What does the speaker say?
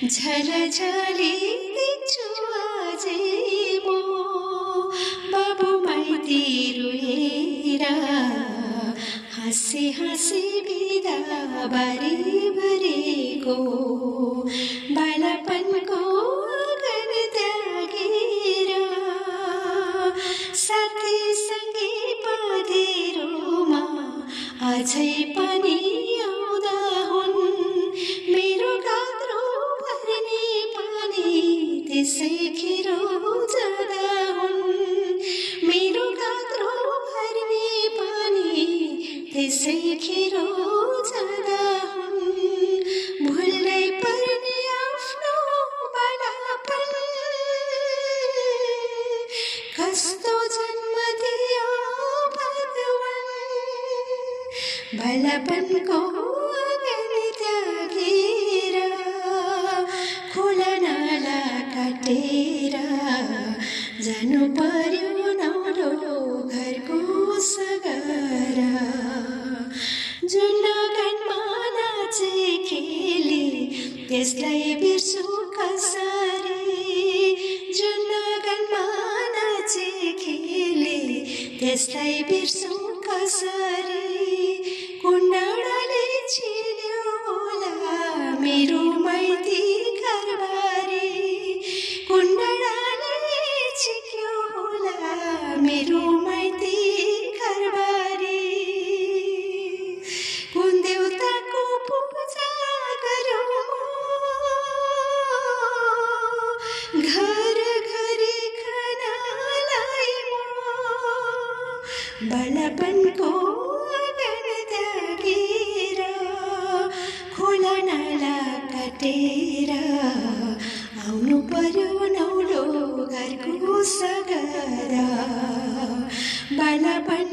झलझली देख्छु अझै म बाबु माइती रोएर हाँसी हाँसी बिदा बारीभरिको बालापनको आँगन त्यागेर साथीसँगै पँधेरोमा अझै पनि आउँदा हुन् मेरो गात्रो भर्ने पानी त्यसै खेरो जाँदा हुन् मेरो गात्रो भर्ने पानी त्यसै खेरो जाँदा हुन् भुल्नै पर्ने आफ्नो बालापन कस्तो जन्म दियो भगवान बालापनको आँगन त्यागेर खोला नाला काटेर जानु पर्यो नौलो घरको सगारा जुन लगनमा नाचे खेले त्यसलाई बिर्सु कसरी जुन लगनमा नाचे खेले त्यसलाई बिर्सु कसरी कुन डाँडाले छिल्यो होला मेरो माइती घरबारी कुन डाँडाले छिल्यो होला मेरो माइती घरबारी कुन देउताको पूजा गरौँ घर घरी खानालाई म बालापनको आँगन त्यागेर खोला नाला काटेर आउनु पर्यो नौलो घरको सगारा बालापन